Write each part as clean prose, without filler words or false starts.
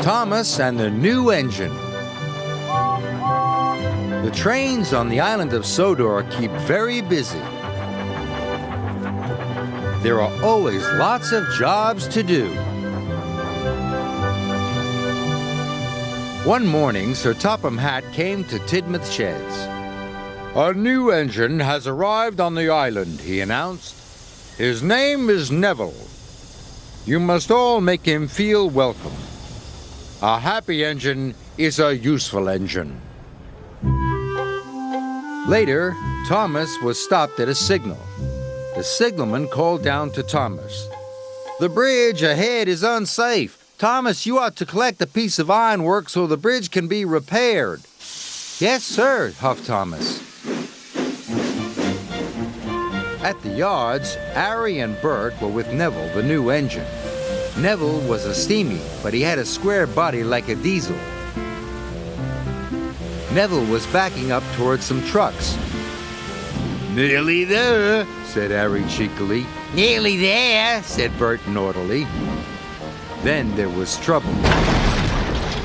Thomas and the New Engine. The trains on the island of Sodor keep very busy. There are always lots of jobs to do. One morning, Sir Topham Hatt came to Tidmouth Sheds. "A new engine has arrived on the island," he announced. "His name is Neville. You must all make him feel welcome. A happy engine is a useful engine." Later, Thomas was stopped at a signal. The signalman called down to Thomas. "The bridge ahead is unsafe. Thomas, you ought to collect a piece of ironwork so the bridge can be repaired." "Yes, sir," huffed Thomas. At the yards, Harry and Bert were with Neville, the new engine. Neville was a steamy, but he had a square body like a diesel. Neville was backing up towards some trucks. "Nearly there," said Harry cheekily. "Nearly there," said Bert naughtily. Then there was trouble.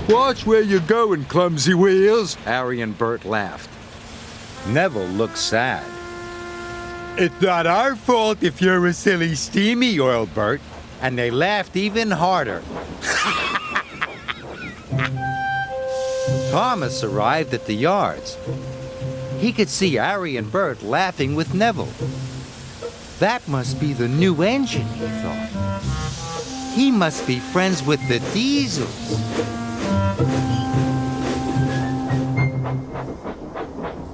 "Watch where you're going, clumsy wheels," Harry and Bert laughed. Neville looked sad. "It's not our fault if you're a silly steamy," oiled Bert, and they laughed even harder. Thomas arrived at the yards. He could see Harry and Bert laughing with Neville. That must be the new engine, he thought. He must be friends with the Diesels.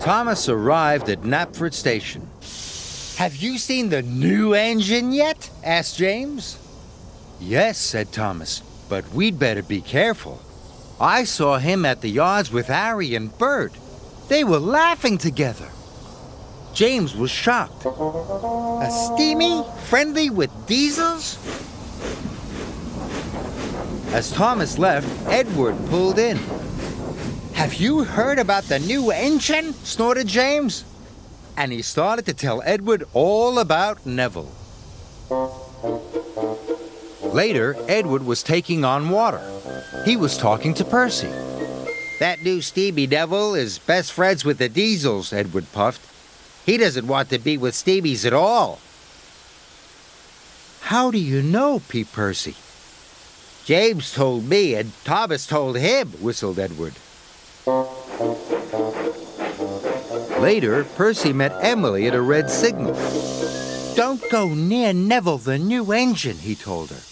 Thomas arrived at Knapford Station. "Have you seen the new engine yet?" asked James. "Yes," said Thomas, "but we'd better be careful. I saw him at the yards with Harry and Bert. They were laughing together." James was shocked. A steamy, friendly with Diesels? As Thomas left, Edward pulled in. "Have you heard about the new engine?" snorted James. And he started to tell Edward all about Neville. Later, Edward was taking on water. He was talking to Percy. "That new Stevie Neville is best friends with the Diesels," Edward puffed. "He doesn't want to be with Stevies at all." "How do you know?" peeped Percy. "James told me and Thomas told him," whistled Edward. Later, Percy met Emily at a red signal. "Don't go near Neville, the new engine," he told her.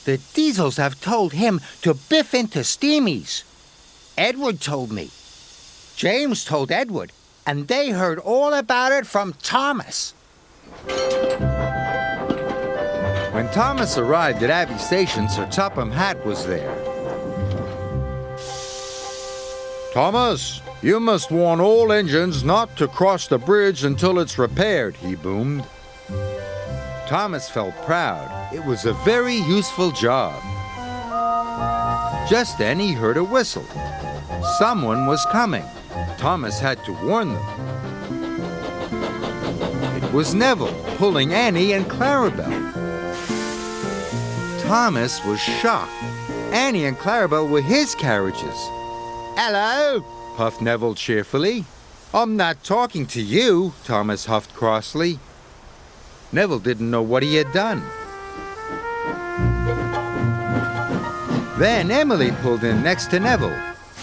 "The Diesels have told him to biff into Steamies. Edward told me. James told Edward, and they heard all about it from Thomas." When Thomas arrived at Abbey Station, Sir Topham Hatt was there. "Thomas, you must warn all engines not to cross the bridge until it's repaired," he boomed. Thomas felt proud. It was a very useful job. Just then he heard a whistle. Someone was coming. Thomas had to warn them. It was Neville, pulling Annie and Clarabelle. Thomas was shocked. Annie and Clarabelle were his carriages. "Hello," puffed Neville cheerfully. "I'm not talking to you," Thomas huffed crossly. Neville didn't know what he had done. Then Emily pulled in next to Neville.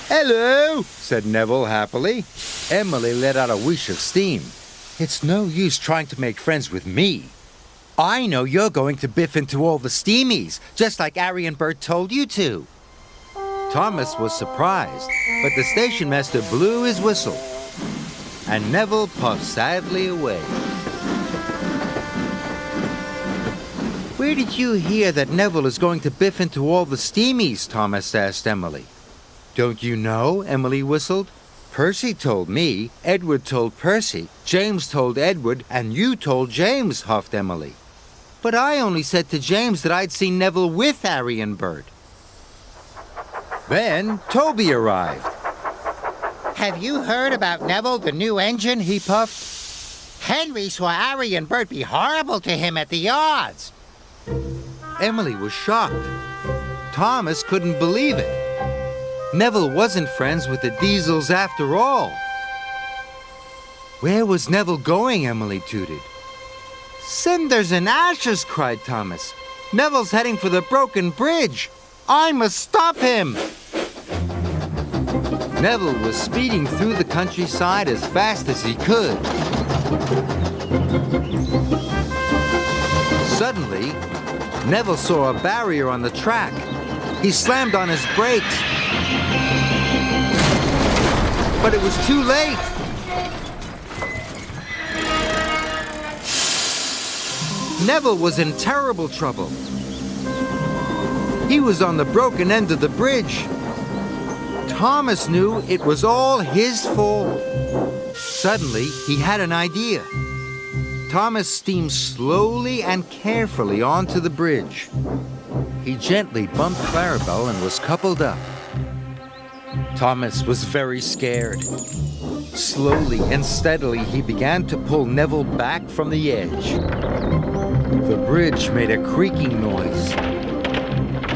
"Hello," said Neville happily. Emily let out a whoosh of steam. "It's no use trying to make friends with me. I know you're going to biff into all the Steamies, just like Harry and Bert told you to." Thomas was surprised, but the station master blew his whistle, and Neville puffed sadly away. "Where did you hear that Neville is going to biff into all the Steamies?" Thomas asked Emily. "Don't you know?" Emily whistled. "Percy told me, Edward told Percy, James told Edward, and you told James," huffed Emily. "But I only said to James that I'd seen Neville with Harry and Bert." Then Toby arrived. "Have you heard about Neville, the new engine?" he puffed. "Henry saw Harry and Bert be horrible to him at the yards." Emily was shocked. Thomas couldn't believe it. Neville wasn't friends with the Diesels after all. Where was Neville going, Emily tooted. Cinders and ashes, cried Thomas. Neville's heading for the broken bridge. I must stop him. Neville was speeding through the countryside as fast as he could. Suddenly, Neville saw a barrier on the track. He slammed on his brakes. But it was too late. Neville was in terrible trouble. He was on the broken end of the bridge. Thomas knew it was all his fault. Suddenly, he had an idea. Thomas steamed slowly and carefully onto the bridge. He gently bumped Clarabelle and was coupled up. Thomas was very scared. Slowly and steadily, he began to pull Neville back from the edge. The bridge made a creaking noise.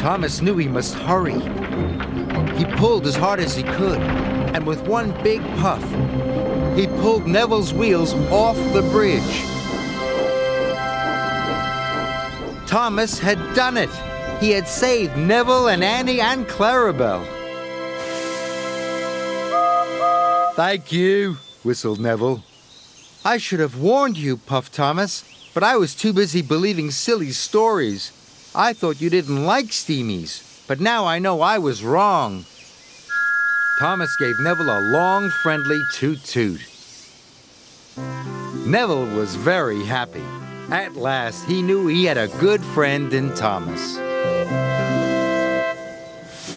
Thomas knew he must hurry. He pulled as hard as he could, and with one big puff, he pulled Neville's wheels off the bridge. Thomas had done it. He had saved Neville and Annie and Clarabelle. Thank you, whistled Neville. I should have warned you, puffed Thomas, but I was too busy believing silly stories. I thought you didn't like steamies, but now I know I was wrong. Thomas gave Neville a long, friendly toot-toot. Neville was very happy. At last, he knew he had a good friend in Thomas.